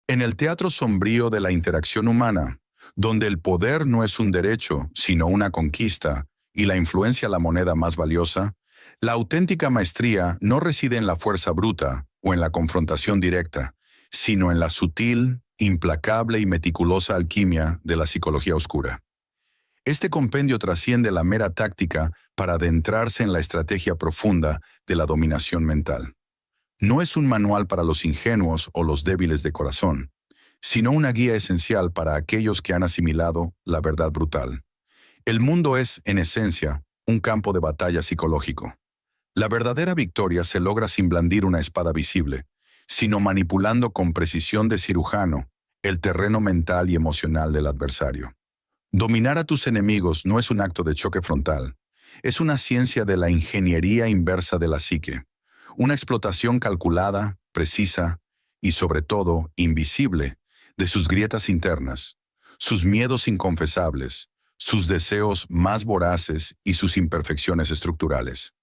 En el teatro sombrío de la interacción humana, donde el poder no es un derecho, sino una conquista, y la influencia la moneda más valiosa, la auténtica maestría no reside en la fuerza bruta o en la confrontación directa, sino en la sutil, implacable y meticulosa alquimia de la psicología oscura. Este compendio trasciende la mera táctica para adentrarse en la estrategia profunda de la dominación mental. No es un manual para los ingenuos o los débiles de corazón, sino una guía esencial para aquellos que han asimilado la verdad brutal. El mundo es, en esencia, un campo de batalla psicológico. La verdadera victoria se logra sin blandir una espada visible, sino manipulando con precisión de cirujano el terreno mental y emocional del adversario. Dominar a tus enemigos no es un acto de choque frontal, es una ciencia de la ingeniería inversa de la psique, una explotación calculada, precisa y, sobre todo, invisible de sus grietas internas, sus miedos inconfesables, sus deseos más voraces y sus imperfecciones estructurales.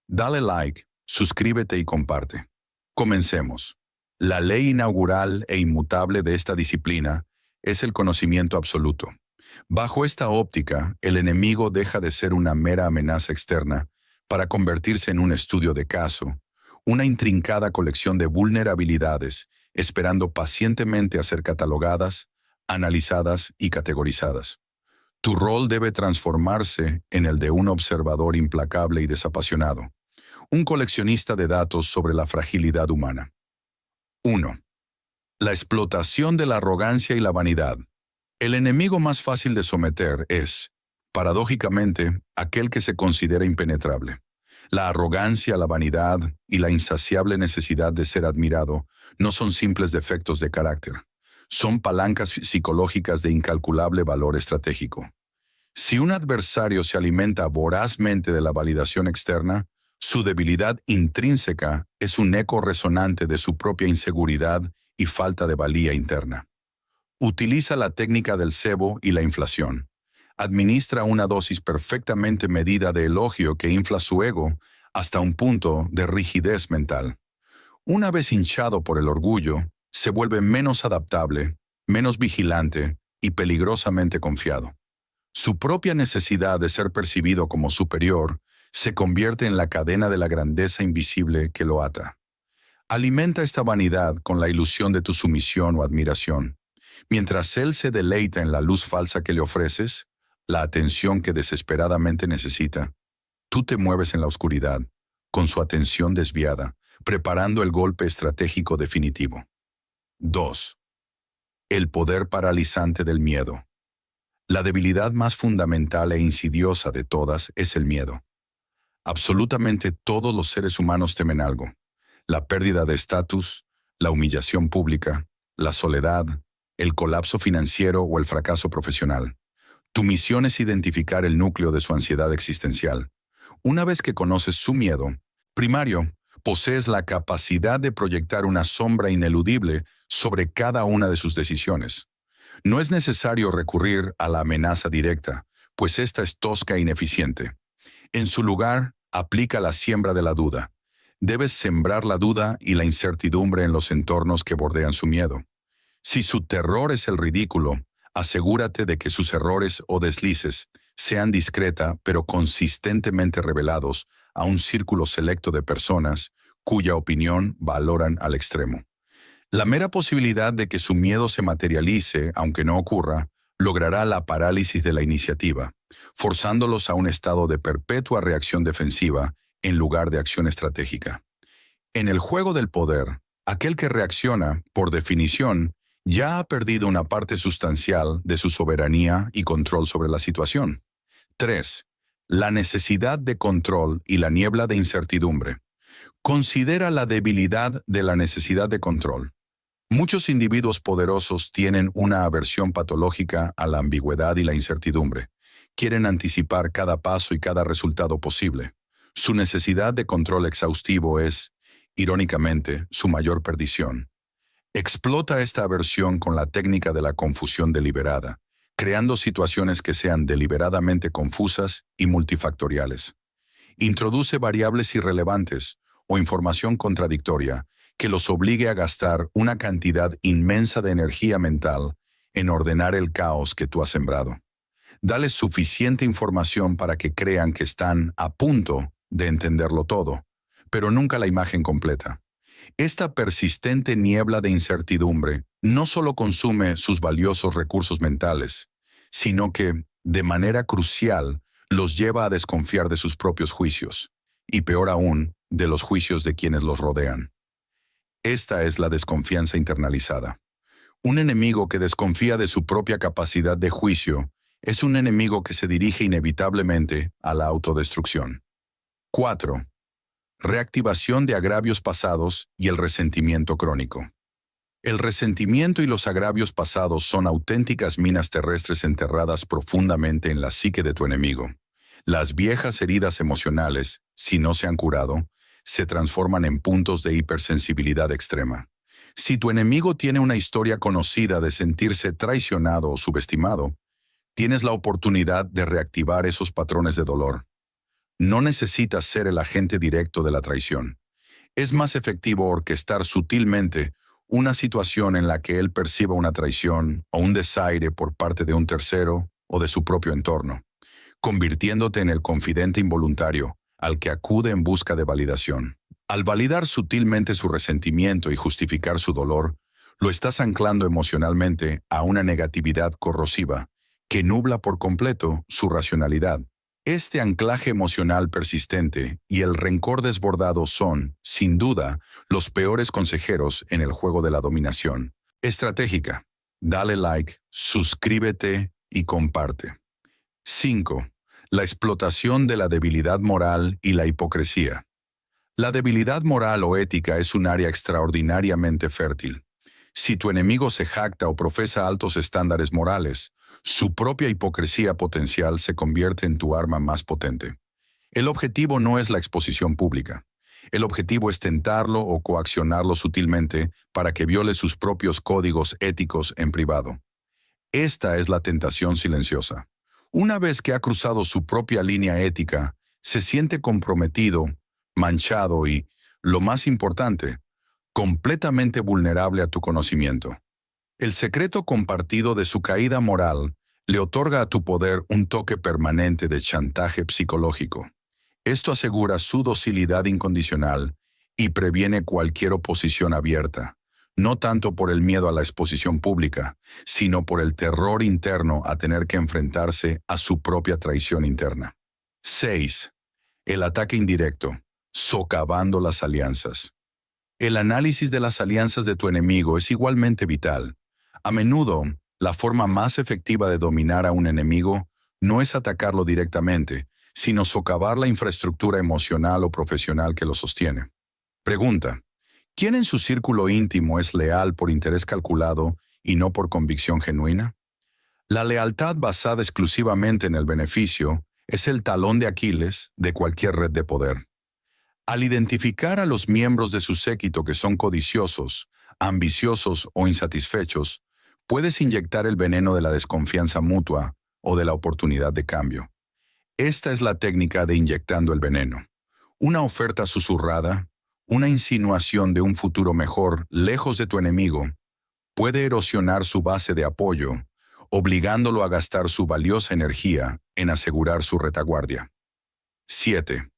Dale like, suscríbete y comparte. Comencemos. La ley inaugural e inmutable de esta disciplina es el conocimiento absoluto. Bajo esta óptica, el enemigo deja de ser una mera amenaza externa para convertirse en un estudio de caso, una intrincada colección de vulnerabilidades, esperando pacientemente a ser catalogadas, analizadas y categorizadas. Tu rol debe transformarse en el de un observador implacable y desapasionado, un coleccionista de datos sobre la fragilidad humana. 1. La explotación de la arrogancia y la vanidad. El enemigo más fácil de someter es, paradójicamente, aquel que se considera impenetrable. La arrogancia, la vanidad y la insaciable necesidad de ser admirado no son simples defectos de carácter. Son palancas psicológicas de incalculable valor estratégico. Si un adversario se alimenta vorazmente de la validación externa, su debilidad intrínseca es un eco resonante de su propia inseguridad y falta de valía interna. Utiliza la técnica del cebo y la inflación. Administra una dosis perfectamente medida de elogio que infla su ego hasta un punto de rigidez mental. Una vez hinchado por el orgullo, se vuelve menos adaptable, menos vigilante y peligrosamente confiado. Su propia necesidad de ser percibido como superior se convierte en la cadena de la grandeza invisible que lo ata. Alimenta esta vanidad con la ilusión de tu sumisión o admiración. Mientras él se deleita en la luz falsa que le ofreces, la atención que desesperadamente necesita, tú te mueves en la oscuridad, con su atención desviada, preparando el golpe estratégico definitivo. 2. El poder paralizante del miedo. La debilidad más fundamental e insidiosa de todas es el miedo. Absolutamente todos los seres humanos temen algo: la pérdida de estatus, la humillación pública, la soledad, el colapso financiero o el fracaso profesional. Tu misión es identificar el núcleo de su ansiedad existencial. Una vez que conoces su miedo primario, posees la capacidad de proyectar una sombra ineludible sobre cada una de sus decisiones. No es necesario recurrir a la amenaza directa, pues esta es tosca e ineficiente. En su lugar, aplica la siembra de la duda. Debes sembrar la duda y la incertidumbre en los entornos que bordean su miedo. Si su terror es el ridículo, asegúrate de que sus errores o deslices sean discreta pero consistentemente revelados a un círculo selecto de personas cuya opinión valoran al extremo. La mera posibilidad de que su miedo se materialice, aunque no ocurra, logrará la parálisis de la iniciativa, forzándolos a un estado de perpetua reacción defensiva en lugar de acción estratégica. En el juego del poder, aquel que reacciona, por definición, ya ha perdido una parte sustancial de su soberanía y control sobre la situación. 3. La necesidad de control y la niebla de incertidumbre. Considera la debilidad de la necesidad de control. Muchos individuos poderosos tienen una aversión patológica a la ambigüedad y la incertidumbre. Quieren anticipar cada paso y cada resultado posible. Su necesidad de control exhaustivo es, irónicamente, su mayor perdición. Explota esta aversión con la técnica de la confusión deliberada, creando situaciones que sean deliberadamente confusas y multifactoriales. Introduce variables irrelevantes o información contradictoria que los obligue a gastar una cantidad inmensa de energía mental en ordenar el caos que tú has sembrado. Dales suficiente información para que crean que están a punto de entenderlo todo, pero nunca la imagen completa. Esta persistente niebla de incertidumbre no solo consume sus valiosos recursos mentales, sino que, de manera crucial, los lleva a desconfiar de sus propios juicios, y peor aún, de los juicios de quienes los rodean. Esta es la desconfianza internalizada. Un enemigo que desconfía de su propia capacidad de juicio es un enemigo que se dirige inevitablemente a la autodestrucción. 4. Reactivación de agravios pasados y el resentimiento crónico. El resentimiento y los agravios pasados son auténticas minas terrestres enterradas profundamente en la psique de tu enemigo. Las viejas heridas emocionales, si no se han curado, se transforman en puntos de hipersensibilidad extrema. Si tu enemigo tiene una historia conocida de sentirse traicionado o subestimado, tienes la oportunidad de reactivar esos patrones de dolor. No necesitas ser el agente directo de la traición. Es más efectivo orquestar sutilmente una situación en la que él perciba una traición o un desaire por parte de un tercero o de su propio entorno, convirtiéndote en el confidente involuntario al que acude en busca de validación. Al validar sutilmente su resentimiento y justificar su dolor, lo estás anclando emocionalmente a una negatividad corrosiva que nubla por completo su racionalidad. Este anclaje emocional persistente y el rencor desbordado son, sin duda, los peores consejeros en el juego de la dominación estratégica. Dale like, suscríbete y comparte. 5. La explotación de la debilidad moral y la hipocresía. La debilidad moral o ética es un área extraordinariamente fértil. Si tu enemigo se jacta o profesa altos estándares morales, su propia hipocresía potencial se convierte en tu arma más potente. El objetivo no es la exposición pública. El objetivo es tentarlo o coaccionarlo sutilmente para que viole sus propios códigos éticos en privado. Esta es la tentación silenciosa. Una vez que ha cruzado su propia línea ética, se siente comprometido, manchado y, lo más importante, completamente vulnerable a tu conocimiento. El secreto compartido de su caída moral le otorga a tu poder un toque permanente de chantaje psicológico. Esto asegura su docilidad incondicional y previene cualquier oposición abierta, no tanto por el miedo a la exposición pública, sino por el terror interno a tener que enfrentarse a su propia traición interna. 6. El ataque indirecto, socavando las alianzas. El análisis de las alianzas de tu enemigo es igualmente vital. A menudo, la forma más efectiva de dominar a un enemigo no es atacarlo directamente, sino socavar la infraestructura emocional o profesional que lo sostiene. Pregunta: ¿quién en su círculo íntimo es leal por interés calculado y no por convicción genuina? La lealtad basada exclusivamente en el beneficio es el talón de Aquiles de cualquier red de poder. Al identificar a los miembros de su séquito que son codiciosos, ambiciosos o insatisfechos, puedes inyectar el veneno de la desconfianza mutua o de la oportunidad de cambio. Esta es la técnica de inyectando el veneno. Una oferta susurrada, una insinuación de un futuro mejor lejos de tu enemigo, puede erosionar su base de apoyo, obligándolo a gastar su valiosa energía en asegurar su retaguardia. 7.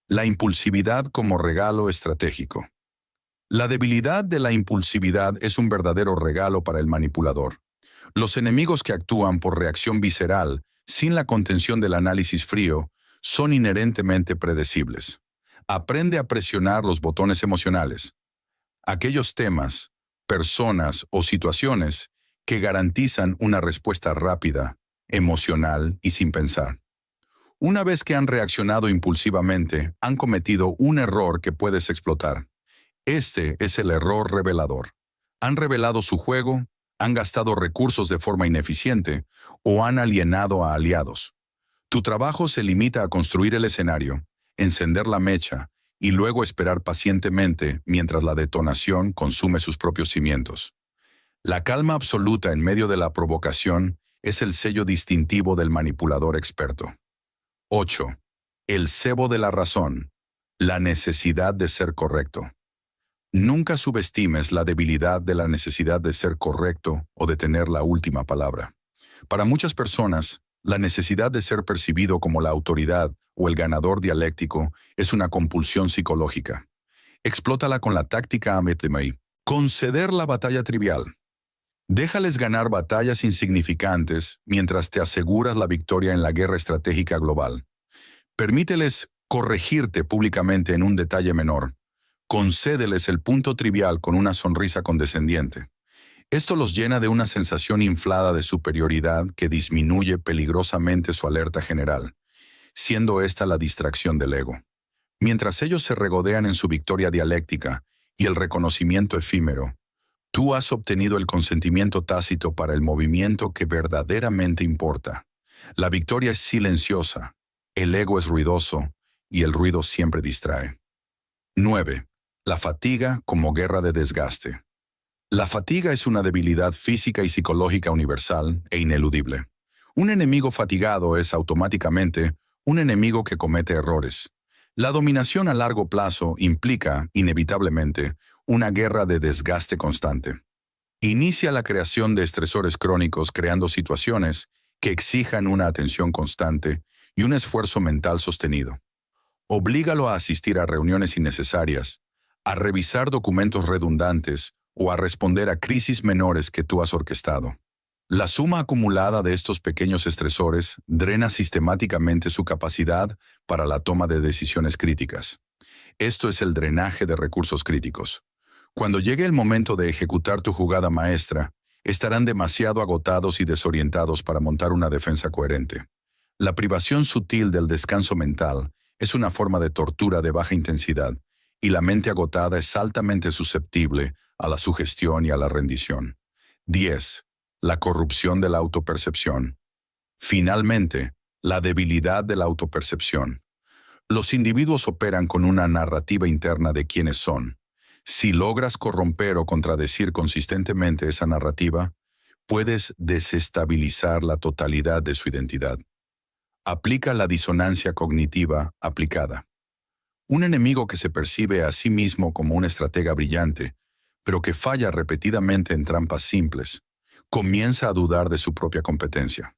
La impulsividad como regalo estratégico. La debilidad de la impulsividad es un verdadero regalo para el manipulador. Los enemigos que actúan por reacción visceral, sin la contención del análisis frío, son inherentemente predecibles. Aprende a presionar los botones emocionales. Aquellos temas, personas o situaciones que garantizan una respuesta rápida, emocional y sin pensar. Una vez que han reaccionado impulsivamente, han cometido un error que puedes explotar. Este es el error revelador. Han revelado su juego, han gastado recursos de forma ineficiente o han alienado a aliados. Tu trabajo se limita a construir el escenario, encender la mecha y luego esperar pacientemente mientras la detonación consume sus propios cimientos. La calma absoluta en medio de la provocación es el sello distintivo del manipulador experto. 8. El cebo de la razón, la necesidad de ser correcto. Nunca subestimes la debilidad de la necesidad de ser correcto o de tener la última palabra. Para muchas personas, la necesidad de ser percibido como la autoridad o el ganador dialéctico es una compulsión psicológica. Explótala con la táctica Ametley. Conceder la batalla trivial. Déjales ganar batallas insignificantes mientras te aseguras la victoria en la guerra estratégica global. Permíteles corregirte públicamente en un detalle menor. Concédeles el punto trivial con una sonrisa condescendiente. Esto los llena de una sensación inflada de superioridad que disminuye peligrosamente su alerta general, siendo esta la distracción del ego. Mientras ellos se regodean en su victoria dialéctica y el reconocimiento efímero, tú has obtenido el consentimiento tácito para el movimiento que verdaderamente importa. La victoria es silenciosa, el ego es ruidoso y el ruido siempre distrae. 9. La fatiga como guerra de desgaste. La fatiga es una debilidad física y psicológica universal e ineludible. Un enemigo fatigado es automáticamente un enemigo que comete errores. La dominación a largo plazo implica, inevitablemente, una guerra de desgaste constante. Inicia la creación de estresores crónicos creando situaciones que exijan una atención constante y un esfuerzo mental sostenido. Oblígalo a asistir a reuniones innecesarias, a revisar documentos redundantes o a responder a crisis menores que tú has orquestado. La suma acumulada de estos pequeños estresores drena sistemáticamente su capacidad para la toma de decisiones críticas. Esto es el drenaje de recursos críticos. Cuando llegue el momento de ejecutar tu jugada maestra, estarán demasiado agotados y desorientados para montar una defensa coherente. La privación sutil del descanso mental es una forma de tortura de baja intensidad, y la mente agotada es altamente susceptible a la sugestión y a la rendición. 10. La corrupción de la autopercepción. Finalmente, la debilidad de la autopercepción. Los individuos operan con una narrativa interna de quiénes son. Si logras corromper o contradecir consistentemente esa narrativa, puedes desestabilizar la totalidad de su identidad. Aplica la disonancia cognitiva aplicada. Un enemigo que se percibe a sí mismo como un estratega brillante, pero que falla repetidamente en trampas simples, comienza a dudar de su propia competencia.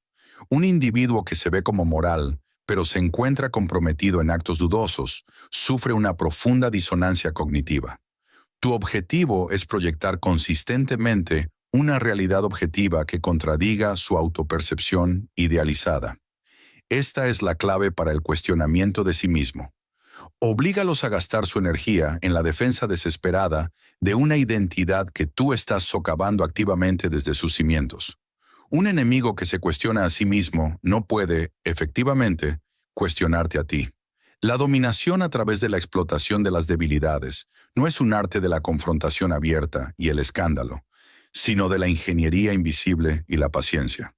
Un individuo que se ve como moral, pero se encuentra comprometido en actos dudosos, sufre una profunda disonancia cognitiva. Tu objetivo es proyectar consistentemente una realidad objetiva que contradiga su autopercepción idealizada. Esta es la clave para el cuestionamiento de sí mismo. Oblígalos a gastar su energía en la defensa desesperada de una identidad que tú estás socavando activamente desde sus cimientos. Un enemigo que se cuestiona a sí mismo no puede, efectivamente, cuestionarte a ti. La dominación a través de la explotación de las debilidades no es un arte de la confrontación abierta y el escándalo, sino de la ingeniería invisible y la paciencia.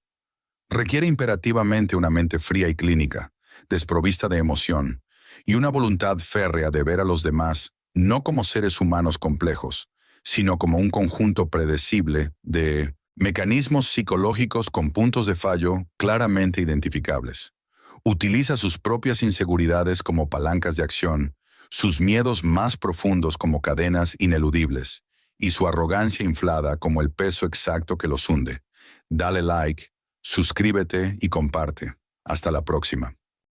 Requiere imperativamente una mente fría y clínica, desprovista de emoción, y una voluntad férrea de ver a los demás no como seres humanos complejos, sino como un conjunto predecible de mecanismos psicológicos con puntos de fallo claramente identificables. Utiliza sus propias inseguridades como palancas de acción, sus miedos más profundos como cadenas ineludibles, y su arrogancia inflada como el peso exacto que los hunde. Dale like, suscríbete y comparte. Hasta la próxima.